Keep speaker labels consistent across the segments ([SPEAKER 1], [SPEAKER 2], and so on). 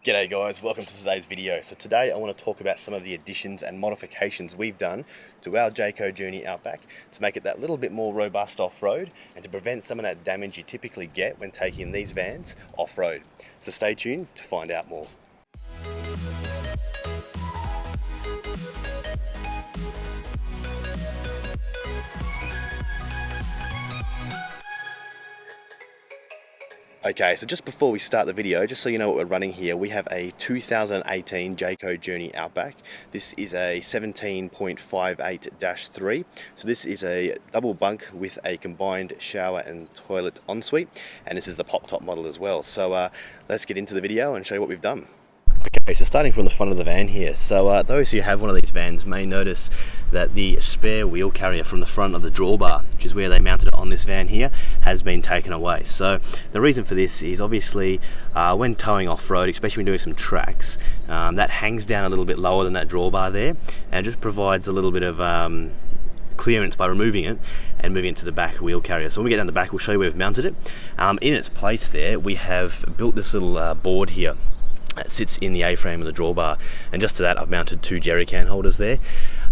[SPEAKER 1] G'day guys, welcome to today's video. So today I want to talk about some of the additions and modifications we've done to our JAYCO Journey Outback to make it that little bit more robust off-road and to prevent some of that damage you typically get when taking these vans off-road. So stay tuned to find out more. Okay, so just before we start the video, just so you know what we're running here, we have a 2018 JAYCO Journey Outback. This is a 17.58-3. So this is a double bunk with a combined shower and toilet ensuite, and this is the pop top model as well. So let's get into the video and show you what we've done. Okay, so starting from the front of the van here, so those who have one of these vans may notice that the spare wheel carrier from the front of the drawbar, which is where they mounted it on this van here, has been taken away. So the reason for this is obviously when towing off-road, especially when doing some tracks, that hangs down a little bit lower than that drawbar there, and it just provides a little bit of clearance by removing it and moving it to the back wheel carrier. So when we get down the back, we'll show you where we've mounted it. In its place there, we have built this little board here that sits in the A-frame of the drawbar, and just to that I've mounted two jerry can holders there.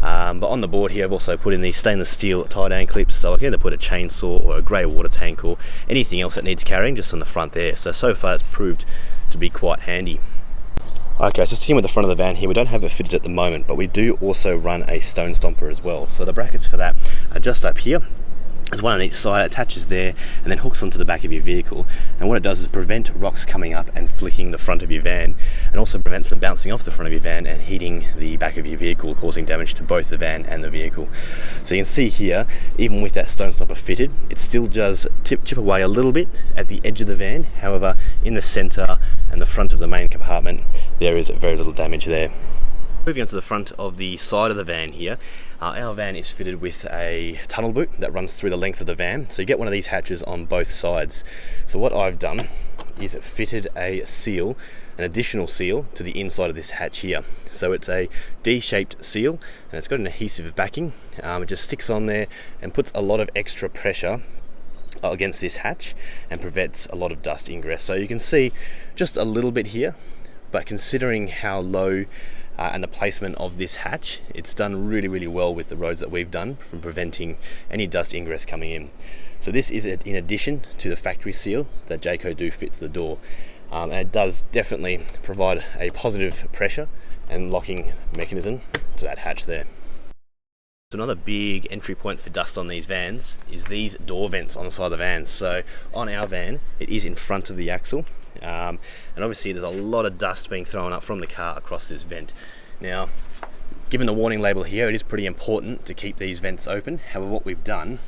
[SPEAKER 1] But on the board here I've also put in these stainless steel tie-down clips, so I can either put a chainsaw or a grey water tank or anything else that needs carrying just on the front there. So far it's proved to be quite handy. Okay, so sticking with the front of the van here, we don't have it fitted at the moment, but we do also run a stone stomper as well. So the brackets for that are just up here. There's one on each side, it attaches there and then hooks onto the back of your vehicle, and what it does is prevent rocks coming up and flicking the front of your van, and also prevents them bouncing off the front of your van and hitting the back of your vehicle, causing damage to both the van and the vehicle. So you can see here, even with that stone stopper fitted, it still does chip away a little bit at the edge of the van. However, in the centre and the front of the main compartment, there is very little damage there. Moving on to the front of the side of the van here, our van is fitted with a tunnel boot that runs through the length of the van, so you get one of these hatches on both sides. So what I've done is fitted a seal, an additional seal, to the inside of this hatch here. So it's a D-shaped seal and it's got an adhesive backing. It just sticks on there and puts a lot of extra pressure against this hatch and prevents a lot of dust ingress. So you can see just a little bit here, but considering how low and the placement of this hatch, it's done really well with the roads that we've done from preventing any dust ingress coming in. So this is in addition to the factory seal that JAYCO do fit to the door, and it does definitely provide a positive pressure and locking mechanism to that hatch there. So another big entry point for dust on these vans is these door vents on the side of the vans. So on our van, it is in front of the axle. And obviously there's a lot of dust being thrown up from the car across this vent. Now, given the warning label here, it is pretty important to keep these vents open. However, what we've done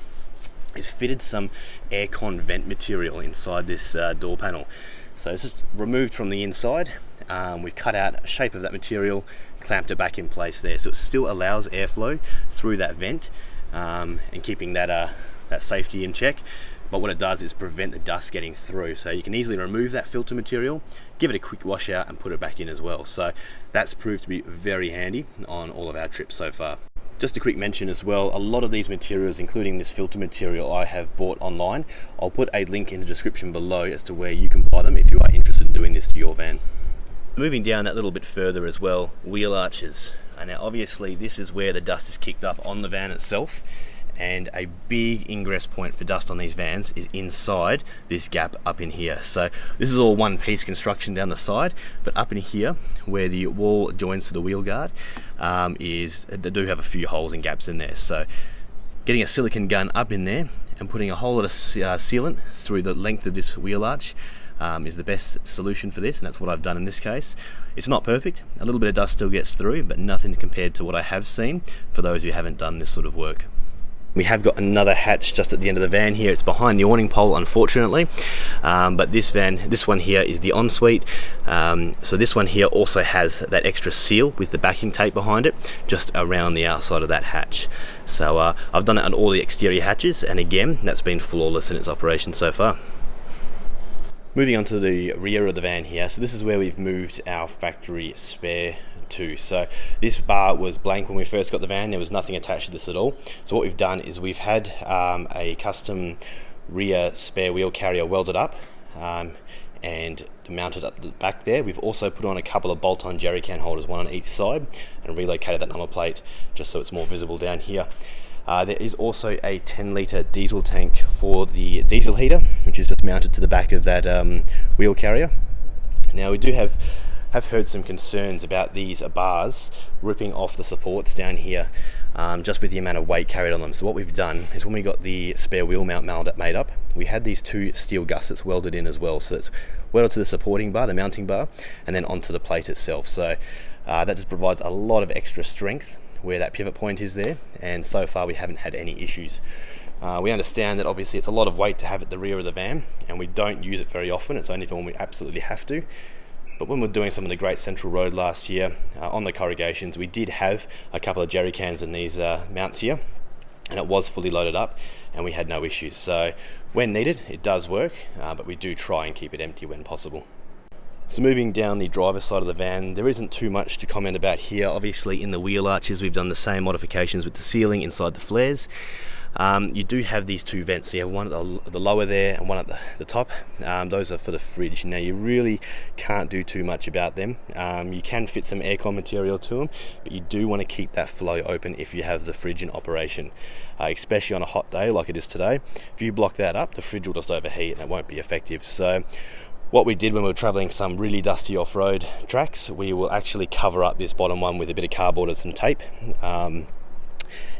[SPEAKER 1] is fitted some aircon vent material inside this door panel. So this is removed from the inside. We've cut out a shape of that material, clamped it back in place there, so it still allows airflow through that vent and keeping that safety in check. But what it does is prevent the dust getting through. So you can easily remove that filter material, give it a quick wash out and put it back in as well. So that's proved to be very handy on all of our trips so far. Just a quick mention as well, a lot of these materials, including this filter material, I have bought online. I'll put a link in the description below as to where you can buy them if you are interested in doing this to your van. Moving down that little bit further as well, wheel arches. And now obviously this is where the dust is kicked up on the van itself, and a big ingress point for dust on these vans is inside this gap up in here. So this is all one piece construction down the side, but up in here where the wall joins to the wheel guard they do have a few holes and gaps in there. So getting a silicone gun up in there and putting a whole lot of sealant through the length of this wheel arch is the best solution for this, and that's what I've done in this case. It's not perfect, a little bit of dust still gets through, but nothing compared to what I have seen for those who haven't done this sort of work. We have got another hatch just at the end of the van here. It's behind the awning pole, unfortunately, but this one here is the ensuite. So this one here also has that extra seal with the backing tape behind it, just around the outside of that hatch. So I've done it on all the exterior hatches, and again, that's been flawless in its operation so far. Moving on to the rear of the van here, so this is where we've moved our factory spare to. So this bar was blank when we first got the van, there was nothing attached to this at all. So what we've done is we've had a custom rear spare wheel carrier welded up, and and mounted up the back there. We've also put on a couple of bolt-on jerry can holders, one on each side, and relocated that number plate just so it's more visible down here. There is also a 10-litre diesel tank for the diesel heater, which is just mounted to the back of that wheel carrier. Now we do have heard some concerns about these bars ripping off the supports down here, just with the amount of weight carried on them. So what we've done is, when we got the spare wheel mount made up, we had these two steel gussets welded in as well. So it's welded to the supporting bar, the mounting bar, and then onto the plate itself. So that just provides a lot of extra strength where that pivot point is there, and so far we haven't had any issues. We understand that obviously it's a lot of weight to have at the rear of the van, and we don't use it very often. It's only for when we absolutely have to. But when we're doing some of the Great Central Road last year on the corrugations, we did have a couple of jerry cans in these mounts here, and it was fully loaded up and we had no issues. So when needed, it does work, but we do try and keep it empty when possible. So moving down the driver's side of the van, there isn't too much to comment about here. Obviously in the wheel arches, we've done the same modifications with the ceiling inside the flares. You do have these two vents, so you have one at the lower there and one at the top. Those are for the fridge. Now you really can't do too much about them. You can fit some aircon material to them, but you do want to keep that flow open if you have the fridge in operation, especially on a hot day like it is today. If you block that up, the fridge will just overheat and it won't be effective. So what we did when we were traveling some really dusty off-road tracks, we will actually cover up this bottom one with a bit of cardboard and some tape,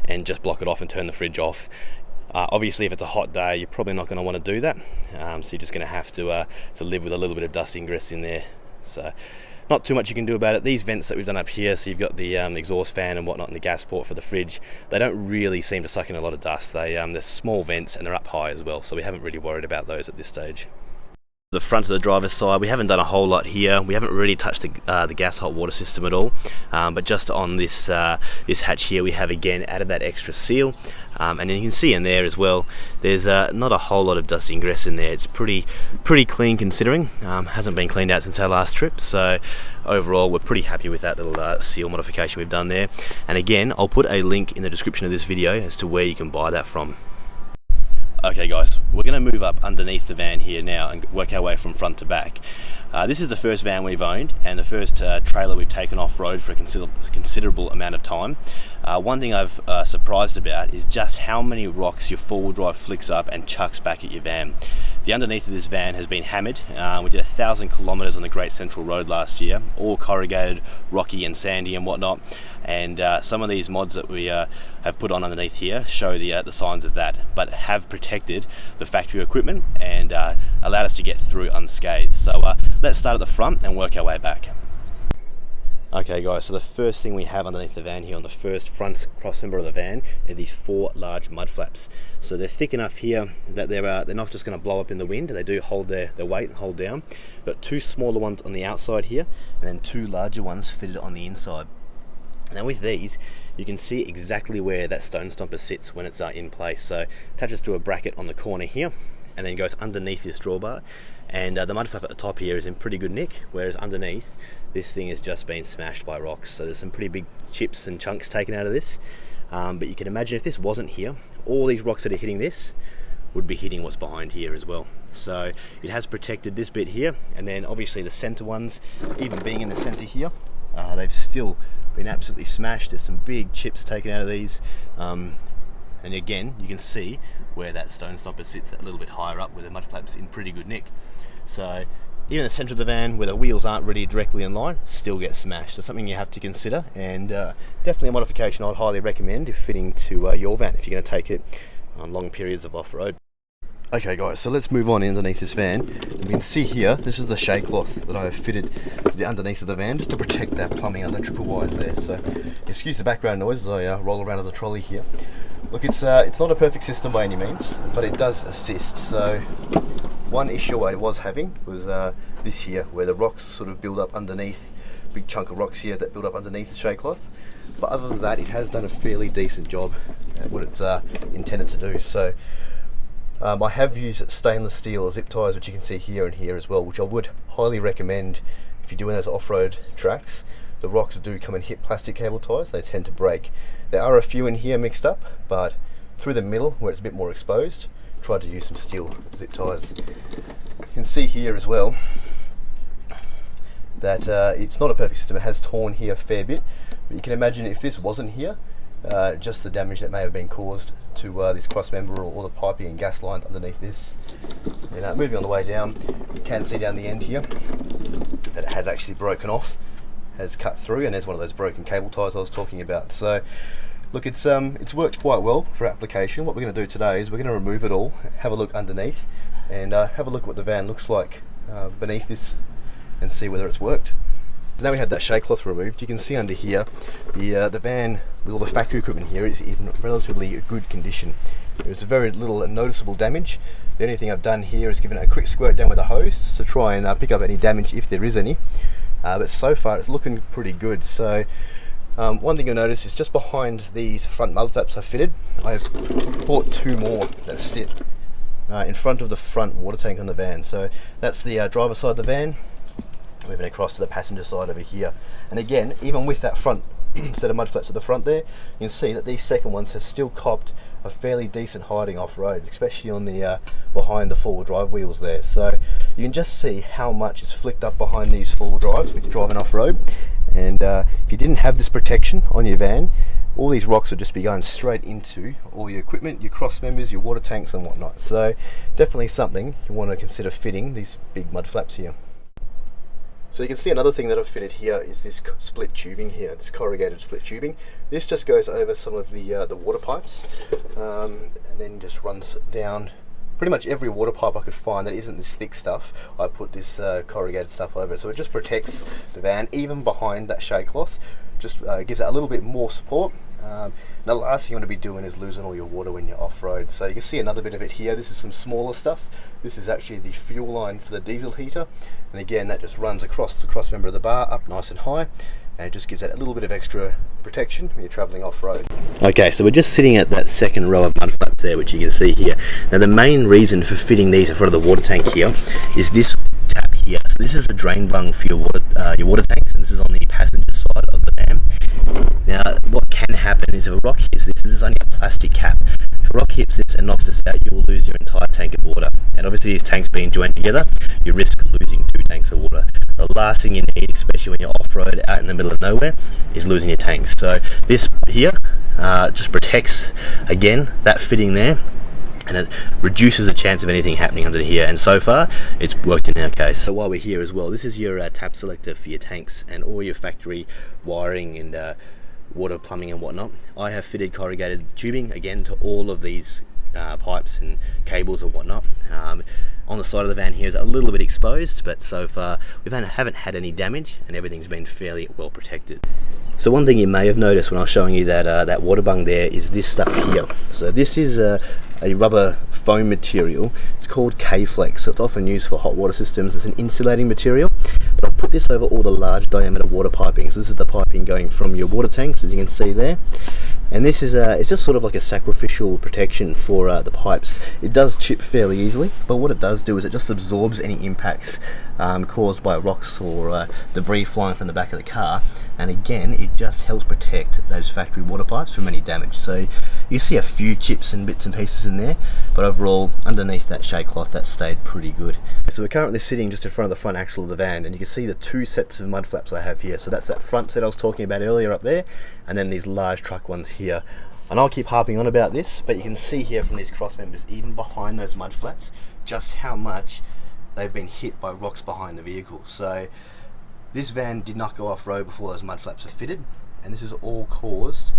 [SPEAKER 1] and just block it off and turn the fridge off. Obviously if it's a hot day, you're probably not going to want to do that, so you're just going to have to live with a little bit of dust ingress in there. So not too much you can do about it. These vents that we've done up here, so you've got the exhaust fan and whatnot, and the gas port for the fridge, they don't really seem to suck in a lot of dust. They're small vents and they're up high as well, so we haven't really worried about those at this stage. The front of the driver's side, we haven't done a whole lot here. We haven't really touched the gas hot water system at all, but just on this hatch here, we have again added that extra seal, and then you can see in there as well, there's not a whole lot of dust ingress in there. It's pretty clean considering. Hasn't been cleaned out since our last trip, so overall we're pretty happy with that little seal modification we've done there. And again, I'll put a link in the description of this video as to where you can buy that from. Okay guys, we're going to move up underneath the van here now and work our way from front to back. This is the first van we've owned and the first trailer we've taken off-road for a considerable amount of time. One thing I've surprised about is just how many rocks your four-wheel drive flicks up and chucks back at your van. The underneath of this van has been hammered. We did 1,000 kilometers on the Great Central Road last year, all corrugated, rocky and sandy and whatnot. And some of these mods that we have put on underneath here show the signs of that, but have protected the factory equipment and allowed us to get through unscathed. So let's start at the front and work our way back. Okay guys, so the first thing we have underneath the van here on the first front crossmember of the van are these four large mud flaps. So they're thick enough here that they're not just going to blow up in the wind. They do hold their weight and hold down. We've got two smaller ones on the outside here and then two larger ones fitted on the inside. Now with these, you can see exactly where that stone stomper sits when it's in place. So it attaches to a bracket on the corner here and then goes underneath this drawbar. And the mud flap at the top here is in pretty good nick, whereas underneath this thing has just been smashed by rocks. So there's some pretty big chips and chunks taken out of this. But you can imagine if this wasn't here, all these rocks that are hitting this would be hitting what's behind here as well. So it has protected this bit here, and then obviously the center ones, even being in the center here, they've still been absolutely smashed. There's some big chips taken out of these. And again, you can see where that stone stopper sits a little bit higher up, where the mud flap's in pretty good nick. So even the center of the van, where the wheels aren't really directly in line, still gets smashed. So something you have to consider, and definitely a modification I'd highly recommend if fitting to your van, if you're going to take it on long periods of off-road. Okay guys, so let's move on underneath this van. You can see here, this is the shade cloth that I've fitted to the underneath of the van just to protect that plumbing and electrical wires there. So excuse the background noise as I roll around on the trolley here. Look, it's not a perfect system by any means, but it does assist. So one issue I was having was this here, where the rocks sort of build up underneath, big chunk of rocks here that build up underneath the shade cloth. But other than that, it has done a fairly decent job at what it's intended to do. So I have used stainless steel zip ties, which you can see here and here as well, which I would highly recommend if you're doing those off-road tracks. The rocks do come and hit plastic cable ties, they tend to break. There are a few in here mixed up, but through the middle where it's a bit more exposed, try to use some steel zip ties. can see here as well that it's not a perfect system. It has torn here a fair bit, but you can imagine if this wasn't here, just the damage that may have been caused to this cross member or the piping and gas lines underneath this. And moving on the way down, you can see down the end here that it has actually broken off, has cut through, and there's one of those broken cable ties I was talking about. So look, it's worked quite well for application. What we're going to do today is we're going to remove it all, have a look underneath, and have a look at what the van looks like beneath this, and see whether it's worked. So now we have that shade cloth removed, you can see under here the van with all the factory equipment here is in relatively good condition. There's very little noticeable damage. The only thing I've done here is given it a quick squirt down with a hose just to try and pick up any damage if there is any. But so far it's looking pretty good. So one thing you'll notice is just behind these front mud flaps I fitted, I've bought 2 more that sit in front of the front water tank on the van. So that's the driver's side of the van, moving across to the passenger side over here. And again, even with that front set of mud flaps at the front there, you can see that these second ones have still copped a fairly decent hiding off roads, especially on the behind the four-wheel drive wheels there. So you can just see how much is flicked up behind these four-wheel drives when you're driving off-road. And if you didn't have this protection on your van, all these rocks would just be going straight into all your equipment, your cross members, your water tanks and whatnot. So definitely something you want to consider fitting, these big mud flaps here. So you can see another thing that I've fitted here is this split tubing here, this corrugated split tubing. This just goes over some of the water pipes, and then just runs down pretty much every water pipe I could find that isn't this thick stuff. I put this corrugated stuff over, so it just protects the van even behind that shade cloth. Just gives it a little bit more support. The last thing you want to be doing is losing all your water when you're off-road. So you can see another bit of it here. This is some smaller stuff. This is actually the fuel line for the diesel heater, and again that just runs across the cross member of the bar up nice and high, and it just gives that a little bit of extra protection when you're travelling off-road. Okay, so we're just sitting at that second row of mud flaps there, which you can see here. Now the main reason for fitting these in front of the water tank here is this tap here. So this is the drain bung for your water tanks, and this is on the passenger side of the van. Now what can happen is if a rock hits this is only a plastic cap. If a rock hits this and knocks this out, you will lose your entire tank of water. And obviously these tanks being joined together, you risk losing 2 tanks of water. The last thing you need, especially when you're off-road out in the middle of nowhere, is losing your tanks. So this here just protects, again, that fitting there, and it reduces the chance of anything happening under here, and so far it's worked in our case. So while we're here as well, this is your tap selector for your tanks and all your factory wiring and water plumbing and whatnot. I have fitted corrugated tubing again to all of these pipes and cables and whatnot. On the side of the van here is a little bit exposed, but so far we haven't had any damage and everything's been fairly well protected. So one thing you may have noticed when I was showing you that water bung there is this stuff here. So this is a rubber foam material. It's called K-Flex, so it's often used for hot water systems. It's an insulating material, but I've put this over all the large diameter water piping. So this is the piping going from your water tanks, as you can see there. And this is it's just sort of like a sacrificial protection for the pipes. It does chip fairly easily, but what it does do is it just absorbs any impacts caused by rocks or debris flying from the back of the car, and again it just helps protect those factory water pipes from any damage. So you see a few chips and bits and pieces in there, but overall underneath that shade cloth that stayed pretty good. So we're currently sitting just in front of the front axle of the van, and you can see the 2 sets of mud flaps I have here. So that's that front set I was talking about earlier up there, and then these large truck ones here. And I'll keep harping on about this, but you can see here from these cross members, even behind those mud flaps, just how much they've been hit by rocks behind the vehicle. So this van did not go off-road before those mud flaps are fitted, and this is all caused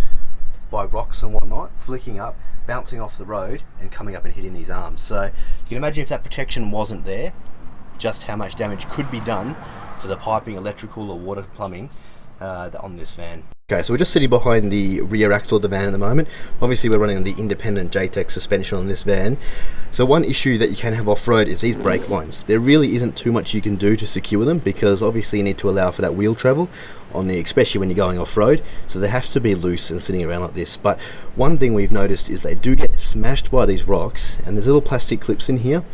[SPEAKER 1] by rocks and whatnot flicking up, bouncing off the road and coming up and hitting these arms. So you can imagine if that protection wasn't there, just how much damage could be done to the piping, electrical or water plumbing on this van. Okay, so we're just sitting behind the rear axle of the van at the moment. Obviously we're running the independent JTEC suspension on this van. So one issue that you can have off-road is these brake lines. There really isn't too much you can do to secure them, because obviously you need to allow for that wheel travel, especially when you're going off-road. So they have to be loose and sitting around like this. But one thing we've noticed is they do get smashed by these rocks, and there's little plastic clips in here.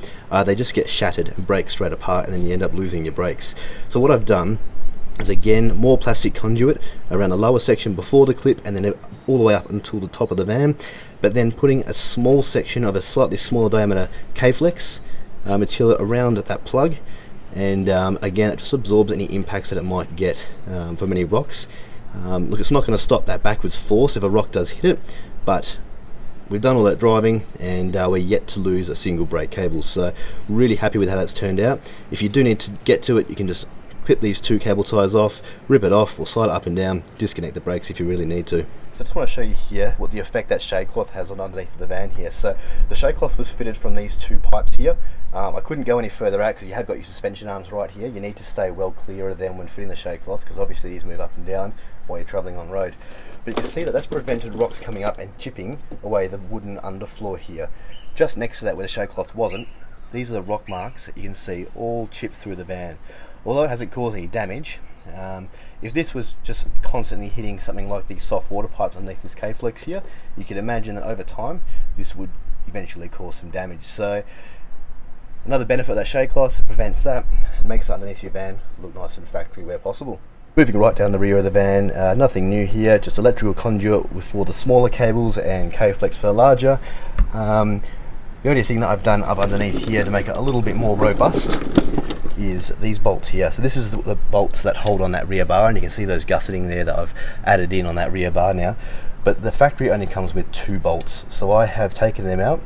[SPEAKER 1] They just get shattered and break straight apart, and then you end up losing your brakes. So what I've done is, again, more plastic conduit around the lower section before the clip, and then all the way up until the top of the van, but then putting a small section of a slightly smaller diameter K-Flex material around that plug, and again, it just absorbs any impacts that it might get from any rocks. Look, it's not going to stop that backwards force if a rock does hit it, but we've done all that driving, and we're yet to lose a single brake cable, so really happy with how that's turned out. If you do need to get to it, you can just clip these two cable ties off, rip it off, or slide it up and down, disconnect the brakes if you really need to. So I just want to show you here what the effect that shade cloth has on underneath the van here. So the shade cloth was fitted from these two pipes here. I couldn't go any further out because you have got your suspension arms right here. You need to stay well clear of them when fitting the shade cloth, because obviously these move up and down while you're travelling on road. But you can see that that's prevented rocks coming up and chipping away the wooden underfloor here. Just next to that, where the shade cloth wasn't, these are the rock marks that you can see all chipped through the van. Although it hasn't caused any damage, if this was just constantly hitting something like these soft water pipes underneath this K-flex here, you can imagine that over time this would eventually cause some damage. So another benefit of that shade cloth, it prevents that and makes it underneath your van look nice and factory where possible. Moving right down the rear of the van, nothing new here, just electrical conduit for the smaller cables and K-flex for the larger. The only thing that I've done up underneath here to make it a little bit more robust is these bolts here. So this is the bolts that hold on that rear bar, and you can see those gusseting there that I've added in on that rear bar now. But the factory only comes with 2 bolts, so I have taken them out,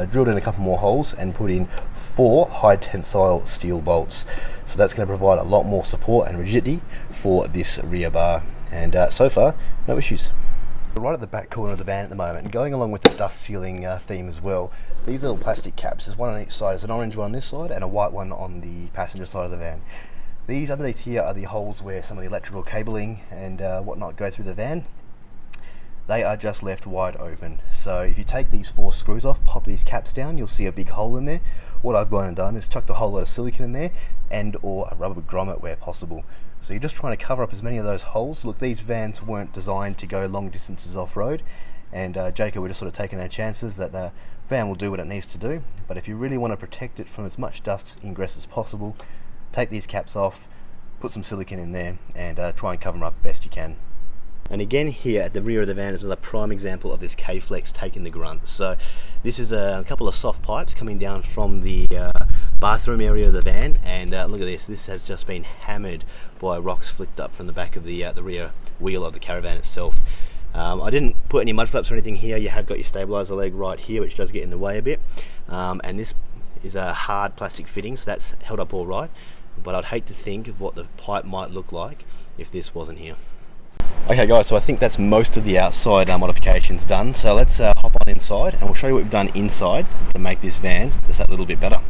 [SPEAKER 1] drilled in a couple more holes, and put in 4 high tensile steel bolts. So that's going to provide a lot more support and rigidity for this rear bar, and so far no issues. Right at the back corner of the van at the moment, and going along with the dust sealing theme as well, these little plastic caps, there's one on each side. There's an orange one on this side and a white one on the passenger side of the van. These underneath here are the holes where some of the electrical cabling and whatnot go through the van. They are just left wide open. So if you take these 4 screws off, pop these caps down, you'll see a big hole in there. What I've gone and done is chucked a whole lot of silicone in there, and or a rubber grommet where possible. So you're just trying to cover up as many of those holes. Look, these vans weren't designed to go long distances off-road, and JAYCO were just sort of taking their chances that the van will do what it needs to do. But if you really want to protect it from as much dust ingress as possible, take these caps off, put some silicone in there, and try and cover them up best you can. And again, here at the rear of the van is another prime example of this K-flex taking the grunt. So this is a couple of soft pipes coming down from the bathroom area of the van, and look at this. This has just been hammered by rocks flicked up from the back of the rear wheel of the caravan itself. I didn't put any mud flaps or anything here. You have got your stabilizer leg right here, which does get in the way a bit, and this is a hard plastic fitting, so that's held up all right. But I'd hate to think of what the pipe might look like if this wasn't here. Okay guys, so I think that's most of the outside modifications done, so let's hop on inside and we'll show you what we've done inside to make this van just that little bit better.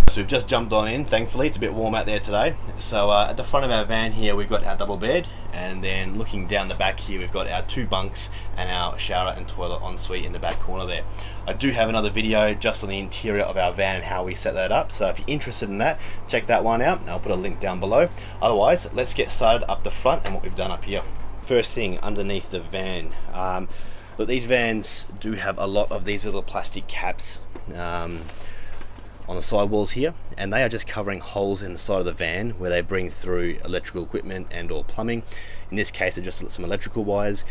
[SPEAKER 1] So we've just jumped on in, thankfully. It's a bit warm out there today. So at the front of our van here we've got our double bed, and then looking down the back here we've got our 2 bunks and our shower and toilet ensuite in the back corner there. I do have another video just on the interior of our van and how we set that up, so if you're interested in that, check that one out. I'll put a link down below. Otherwise, let's get started up the front and what we've done up here. First thing, underneath the van. Look, these vans do have a lot of these little plastic caps on the sidewalls here, and they are just covering holes in the side of the van where they bring through electrical equipment and or plumbing. In this case, they're just some electrical wires.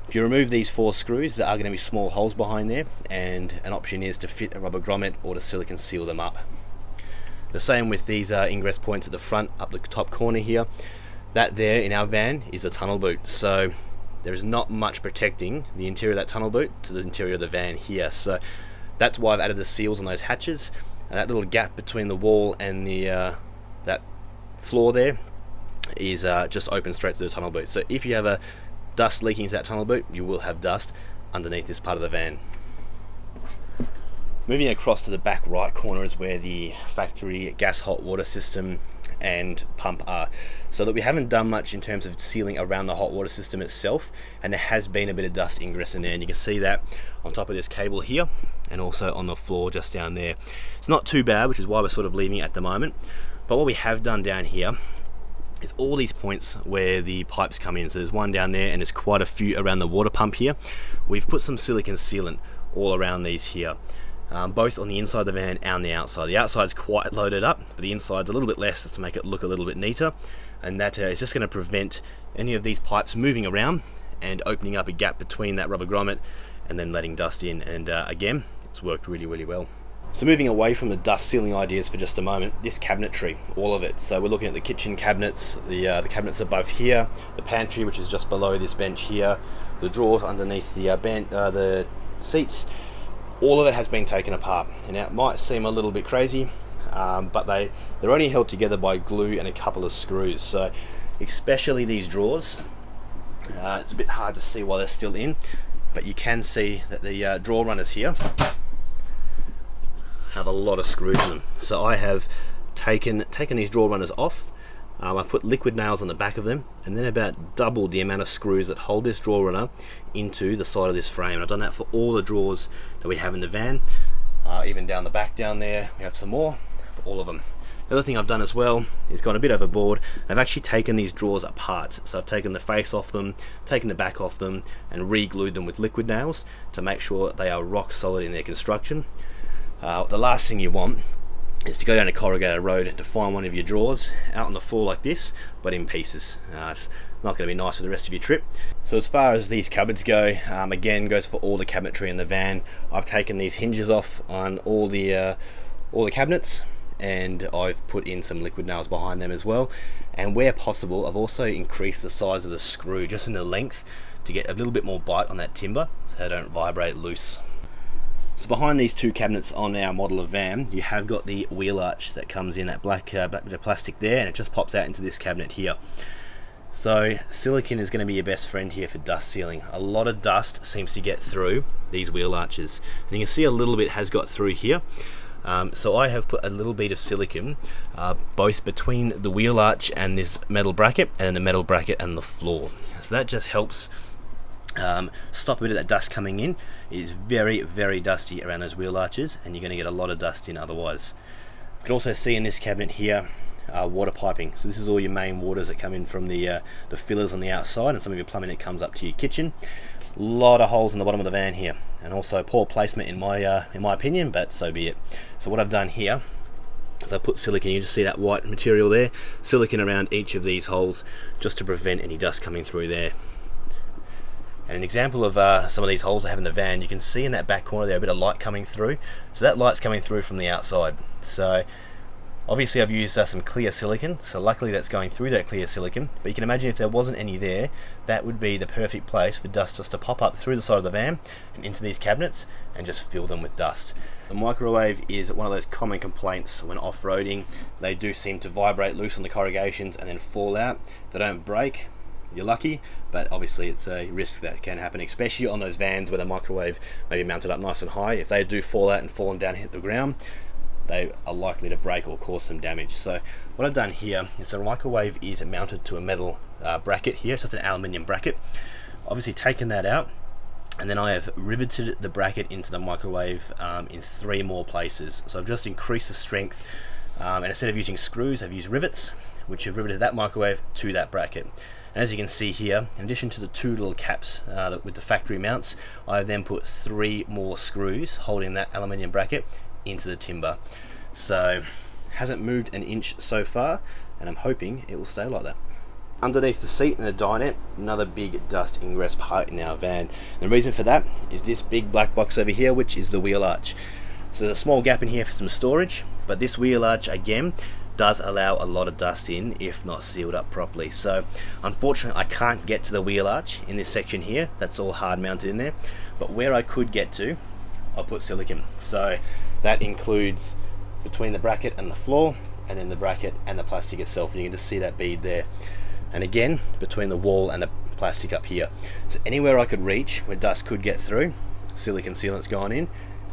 [SPEAKER 1] If you remove these 4 screws, there are going to be small holes behind there, and an option is to fit a rubber grommet or to silicone seal them up. The same with these ingress points at the front, up the top corner here. That there in our van is the tunnel boot, so there's not much protecting the interior of that tunnel boot to the interior of the van here. So that's why I've added the seals on those hatches, and that little gap between the wall and the that floor there is just open straight to the tunnel boot. So if you have a dust leaking into that tunnel boot, you will have dust underneath this part of the van. Moving across to the back right corner is where the factory gas hot water system and pump are. So that we haven't done much in terms of sealing around the hot water system itself, and there has been a bit of dust ingress in there, and you can see that on top of this cable here and also on the floor just down there. It's not too bad, which is why we're sort of leaving it at the moment. But what we have done down here is all these points where the pipes come in. So there's one down there, and there's quite a few around the water pump here. We've put some silicone sealant all around these here. Both on the inside of the van and the outside. The outside's quite loaded up, but the inside's a little bit less to make it look a little bit neater, and that is just going to prevent any of these pipes moving around and opening up a gap between that rubber grommet and then letting dust in. And again, it's worked really, really well. So moving away from the dust sealing ideas for just a moment, this cabinetry, all of it. So we're looking at the kitchen cabinets, the cabinets above here, the pantry, which is just below this bench here, the drawers underneath the seats. All of it has been taken apart. And now it might seem a little bit crazy, but they're only held together by glue and a couple of screws. So especially these drawers, it's a bit hard to see while they're still in, but you can see that the drawer runners here have a lot of screws in them. So I have taken these drawer runners off. I've put liquid nails on the back of them, and then about doubled the amount of screws that hold this drawer runner into the side of this frame. And I've done that for all the drawers that we have in the van, even down the back down there we have some more for all of them. The other thing I've done as well is gone a bit overboard. I've actually taken these drawers apart. So I've taken the face off them, taken the back off them, and re-glued them with liquid nails to make sure that they are rock solid in their construction. The last thing you want is to go down a corrugated road and to find one of your drawers out on the floor like this, but in pieces. It's not going to be nice for the rest of your trip. So as far as these cupboards go, again goes for all the cabinetry in the van. I've taken these hinges off on all the cabinets, and I've put in some liquid nails behind them as well. And where possible, I've also increased the size of the screw just in the length to get a little bit more bite on that timber so they don't vibrate loose. So behind these two cabinets on our model of van, you have got the wheel arch that comes in, that black bit of plastic there, and it just pops out into this cabinet here. So silicone is going to be your best friend here for dust sealing. A lot of dust seems to get through these wheel arches, and you can see a little bit has got through here. So I have put a little bit of silicone both between the wheel arch and this metal bracket, and the metal bracket and the floor. So that just helps stop a bit of that dust coming in. It is very, very dusty around those wheel arches, and you're going to get a lot of dust in otherwise. You can also see in this cabinet here water piping. So this is all your main waters that come in from the fillers on the outside, and some of your plumbing that comes up to your kitchen. A lot of holes in the bottom of the van here, and also poor placement in my opinion, but so be it. So what I've done here is I put silicone. You just see that white material there, silicone around each of these holes just to prevent any dust coming through there. And an example of some of these holes I have in the van, you can see in that back corner there a bit of light coming through. So that light's coming through from the outside. So obviously I've used some clear silicone, so luckily that's going through that clear silicone. But you can imagine if there wasn't any there, that would be the perfect place for dust just to pop up through the side of the van and into these cabinets and just fill them with dust. The microwave is one of those common complaints when off-roading. They do seem to vibrate loose on the corrugations and then fall out. They don't break. You're lucky, but obviously it's a risk that can happen, especially on those vans where the microwave may be mounted up nice and high. If they do fall out and fall down and hit the ground, they are likely to break or cause some damage. So what I've done here is the microwave is mounted to a metal bracket here. So it's an aluminium bracket. Obviously taken that out, and then I have riveted the bracket into the microwave in 3 more places. So I've just increased the strength, and instead of using screws, I've used rivets, which have riveted that microwave to that bracket. And as you can see here, in addition to the 2 little caps with the factory mounts, I have then put 3 more screws holding that aluminium bracket into the timber. So hasn't moved an inch so far, and I'm hoping it will stay like that. Underneath the seat and the dinette, another big dust ingress part in our van. And the reason for that is this big black box over here, which is the wheel arch. So there's a small gap in here for some storage, but this wheel arch again does allow a lot of dust in if not sealed up properly. So unfortunately I can't get to the wheel arch in this section here. That's all hard mounted in there, but where I could get to, I'll put silicone. So that includes between the bracket and the floor, and then the bracket and the plastic itself, and you can just see that bead there, and again between the wall and the plastic up here. So anywhere I could reach where dust could get through, silicone sealant's gone in.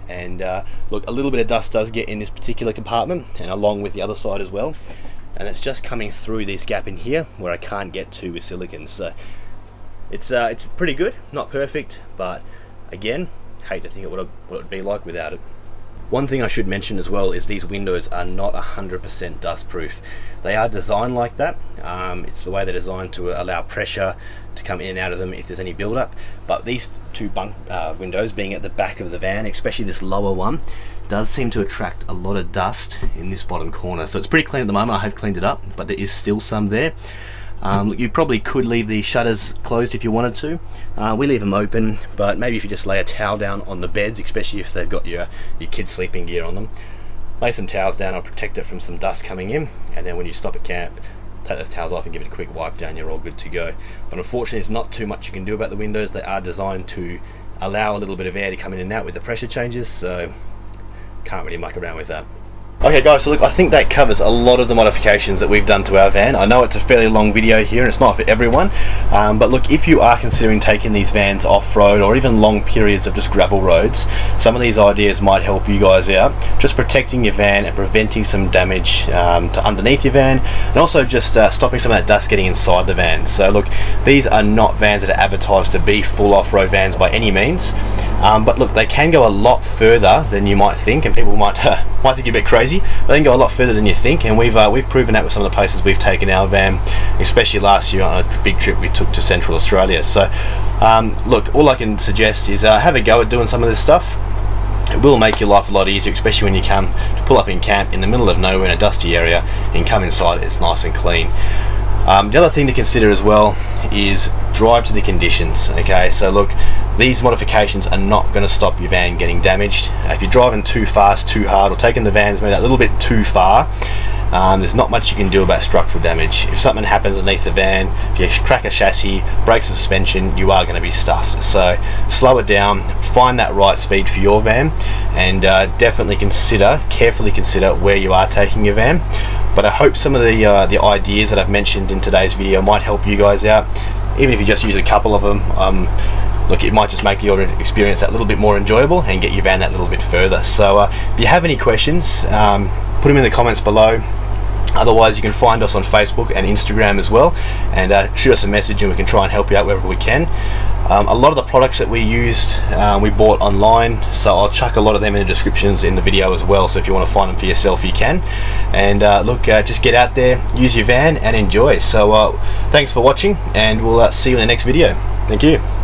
[SPEAKER 1] And look, a little bit of dust does get in this particular compartment, and along with the other side as well, and it's just coming through this gap in here where I can't get to with silicone. So it's pretty good, not perfect, but again, hate to think what it would be like without it. One thing I should mention as well is these windows are not 100% dust proof. They are designed like that. It's the way they're designed to allow pressure to come in and out of them if there's any build-up. But these 2 bunk windows being at the back of the van, especially this lower one, does seem to attract a lot of dust in this bottom corner. So it's pretty clean at the moment. I have cleaned it up, but there is still some there. You probably could leave the shutters closed if you wanted to. We leave them open, but maybe if you just lay a towel down on the beds, especially if they've got your kids' sleeping gear on them, lay some towels down, I'll protect it from some dust coming in, and then when you stop at camp, take those towels off and give it a quick wipe down, you're all good to go. But unfortunately, there's not too much you can do about the windows. They are designed to allow a little bit of air to come in and out with the pressure changes, so can't really muck around with that. Okay guys, so look, I think that covers a lot of the modifications that we've done to our van. I know it's a fairly long video here and it's not for everyone, but look, if you are considering taking these vans off-road or even long periods of just gravel roads, some of these ideas might help you guys out, just protecting your van and preventing some damage to underneath your van, and also just stopping some of that dust getting inside the van. So look, these are not vans that are advertised to be full off-road vans by any means, but look, they can go a lot further than you might think, and people might think you're a bit crazy. They can go a lot further than you think, and we've proven that with some of the places we've taken our van, especially last year on a big trip we took to Central Australia. So look, all I can suggest is have a go at doing some of this stuff. It will make your life a lot easier, especially when you come to pull up in camp in the middle of nowhere in a dusty area and come inside, it's nice and clean. The other thing to consider as well is drive to the conditions. Okay, so look, these modifications are not going to stop your van getting damaged. If you're driving too fast, too hard, or taking the vans maybe that little bit too far, there's not much you can do about structural damage. If something happens underneath the van, if you crack a chassis, breaks the suspension, you are going to be stuffed. So slow it down, find that right speed for your van, and definitely carefully consider where you are taking your van. But I hope some of the ideas that I've mentioned in today's video might help you guys out. Even if you just use a couple of them, look, it might just make your experience that little bit more enjoyable and get your van that little bit further. So if you have any questions, put them in the comments below. Otherwise, you can find us on Facebook and Instagram as well, and shoot us a message and we can try and help you out wherever we can. A lot of the products that we used, we bought online, so I'll chuck a lot of them in the descriptions in the video as well, so if you want to find them for yourself, you can. And look, just get out there, use your van and enjoy. So thanks for watching, and we'll see you in the next video. Thank you.